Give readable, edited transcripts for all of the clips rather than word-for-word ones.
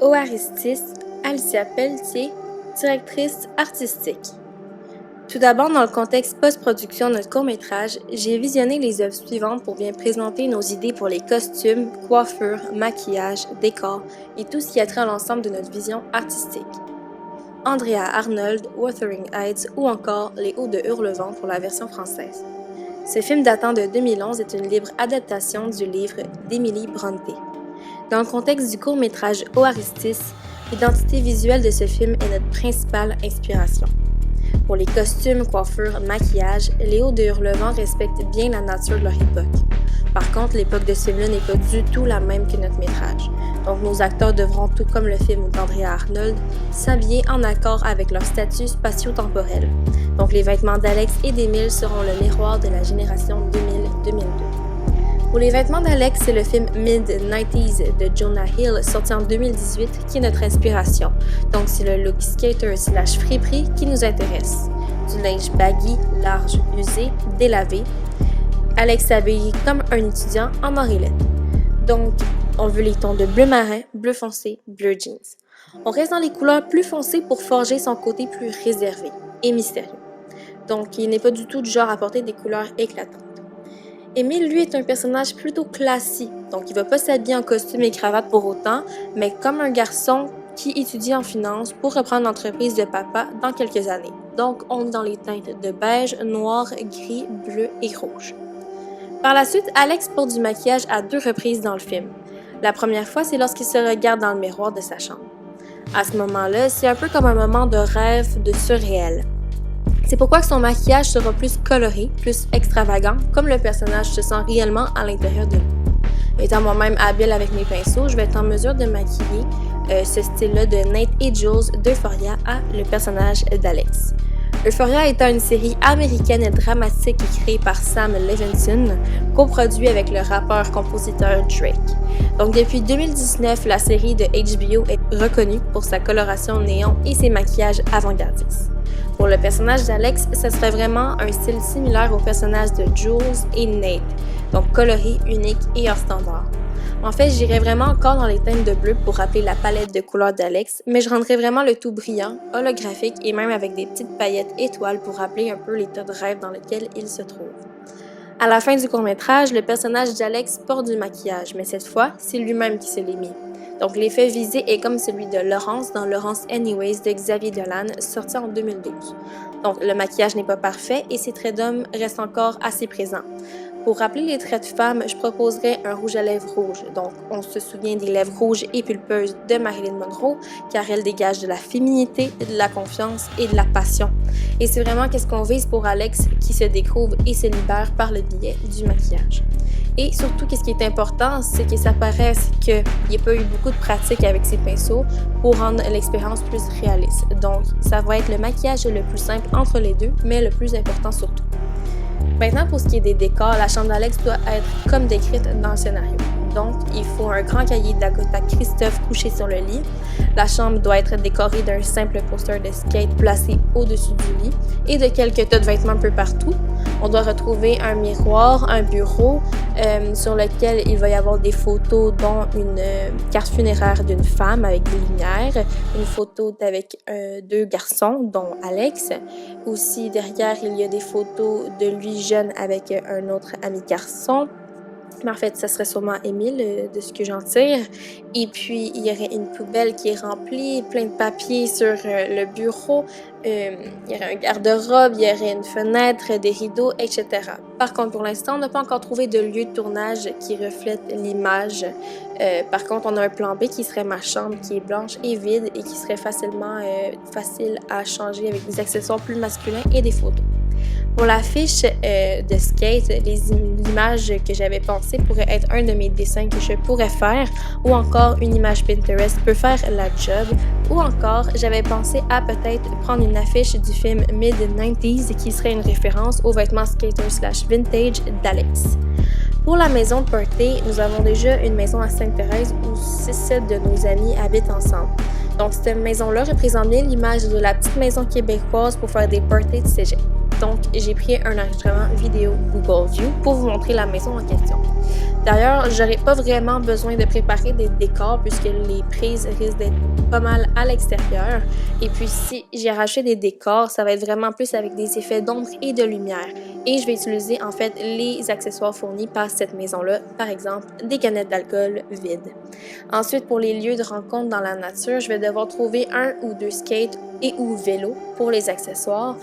Oaristis, Alicia Pelletier, directrice artistique. Tout d'abord, dans le contexte post-production de notre court-métrage, j'ai visionné les œuvres suivantes pour bien présenter nos idées pour les costumes, coiffures, maquillage, décors et tout ce qui a trait à l'ensemble de notre vision artistique. Andrea Arnold, Wuthering Heights ou encore Les Hauts de Hurlevent pour la version française. Ce film datant de 2011 est une libre adaptation du livre d'Emily Brontë. Dans le contexte du court-métrage Oaristis, l'identité visuelle de ce film est notre principale inspiration. Pour les costumes, coiffures, maquillage, Les Hauts de Hurlevent respectent bien la nature de leur époque. Par contre, l'époque de ce film-là n'est pas du tout la même que notre métrage. Donc nos acteurs devront, tout comme le film d'Andrea Arnold, s'habiller en accord avec leur statut spatio-temporel. Donc les vêtements d'Alex et d'Émile seront le miroir de la génération 2000-2002. Pour les vêtements d'Alex, c'est le film Mid-90s de Jonah Hill, sorti en 2018, qui est notre inspiration. Donc c'est le look skater/friperie qui nous intéresse. Du linge baggy, large, usé, délavé. Alex s'habille comme un étudiant en noir-et-laine. Donc, on veut les tons de bleu marin, bleu foncé, bleu jeans. On reste dans les couleurs plus foncées pour forger son côté plus réservé et mystérieux. Donc, il n'est pas du tout du genre à porter des couleurs éclatantes. Émile, lui, est un personnage plutôt classique, donc il va pas s'habiller en costume et cravate pour autant, mais comme un garçon qui étudie en finance pour reprendre l'entreprise de papa dans quelques années. Donc, on est dans les teintes de beige, noir, gris, bleu et rouge. Par la suite, Alex porte du maquillage à 2 reprises dans le film. La première fois, c'est lorsqu'il se regarde dans le miroir de sa chambre. À ce moment-là, c'est un peu comme un moment de rêve, de surréel. C'est pourquoi son maquillage sera plus coloré, plus extravagant, comme le personnage se sent réellement à l'intérieur de lui. Étant moi-même habile avec mes pinceaux, je vais être en mesure de maquiller ce style-là de Nate et Jules d'Euphoria à le personnage d'Alex. Euphoria étant une série américaine dramatique créée par Sam Levinson, coproduit avec le rappeur-compositeur Drake. Donc depuis 2019, la série de HBO est reconnue pour sa coloration néon et ses maquillages avant-gardistes. Pour le personnage d'Alex, ce serait vraiment un style similaire au personnage de Jules et Nate, donc coloré, unique et hors standard. En fait, j'irais vraiment encore dans les teintes de bleu pour rappeler la palette de couleurs d'Alex, mais je rendrais vraiment le tout brillant, holographique et même avec des petites paillettes étoiles pour rappeler un peu l'état de rêve dans lequel il se trouve. À la fin du court-métrage, le personnage d'Alex porte du maquillage, mais cette fois, c'est lui-même qui se l'est mis. Donc l'effet visé est comme celui de Laurence dans Laurence Anyways de Xavier Dolan, sorti en 2012. Donc le maquillage n'est pas parfait et ses traits d'homme restent encore assez présents. Pour rappeler les traits de femme, je proposerais un rouge à lèvres rouge. Donc, on se souvient des lèvres rouges et pulpeuses de Marilyn Monroe, car elles dégagent de la féminité, de la confiance et de la passion. Et c'est vraiment qu'est-ce qu'on vise pour Alex, qui se découvre et se libère par le biais du maquillage. Et surtout, qu'est-ce qui est important, c'est que ça paraisse qu'il n'y a pas eu beaucoup de pratique avec ses pinceaux pour rendre l'expérience plus réaliste. Donc, ça va être le maquillage le plus simple entre les deux, mais le plus important surtout. Maintenant, pour ce qui est des décors, la chambre d'Alex doit être comme décrite dans le scénario. Donc, il faut un grand cahier d'Agatha Christophe couché sur le lit. La chambre doit être décorée d'un simple poster de skate placé au-dessus du lit et de quelques tas de vêtements un peu partout. On doit retrouver un miroir, un bureau sur lequel il va y avoir des photos, dont une carte funéraire d'une femme avec des lumières, une photo avec 2 garçons, dont Alex. Aussi, derrière, il y a des photos de lui jeune avec un autre ami garçon. Mais en fait, ça serait sûrement Émile, de ce que j'en tire. Et puis, il y aurait une poubelle qui est remplie, plein de papiers sur le bureau. Il y aurait un garde-robe, il y aurait une fenêtre, des rideaux, etc. Par contre, pour l'instant, on n'a pas encore trouvé de lieu de tournage qui reflète l'image. Par contre, on a un plan B qui serait ma chambre, qui est blanche et vide et qui serait facile à changer avec des accessoires plus masculins et des photos. Pour l'affiche de skate, l'image que j'avais pensée pourrait être un de mes dessins que je pourrais faire, ou encore une image Pinterest peut faire la job, ou encore j'avais pensé à peut-être prendre une affiche du film Mid-90s qui serait une référence aux vêtements skater/vintage d'Alex. Pour la maison de party, nous avons déjà une maison à Sainte-Thérèse où 6-7 de nos amis habitent ensemble. Donc cette maison-là représente bien l'image de la petite maison québécoise pour faire des parties de cégep. Donc, j'ai pris un enregistrement vidéo Google View pour vous montrer la maison en question. D'ailleurs, j'aurais pas vraiment besoin de préparer des décors puisque les prises risquent d'être pas mal à l'extérieur. Et puis, si j'ai racheté des décors, ça va être vraiment plus avec des effets d'ombre et de lumière. Et je vais utiliser en fait les accessoires fournis par cette maison-là, par exemple des canettes d'alcool vides. Ensuite, pour les lieux de rencontre dans la nature, je vais devoir trouver 1 ou 2 skates et ou vélos pour les accessoires.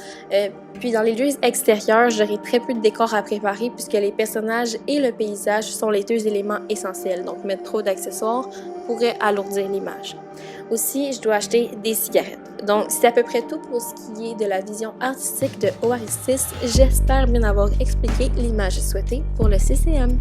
Puis dans les lieux extérieurs, j'aurai très peu de décors à préparer puisque les personnages et le paysage sont les 2 éléments essentiels. Donc mettre trop d'accessoires pourrait alourdir l'image. Aussi, je dois acheter des cigarettes. Donc, c'est à peu près tout pour ce qui est de la vision artistique de ORS6. J'espère bien avoir expliqué l'image souhaitée pour le CCM.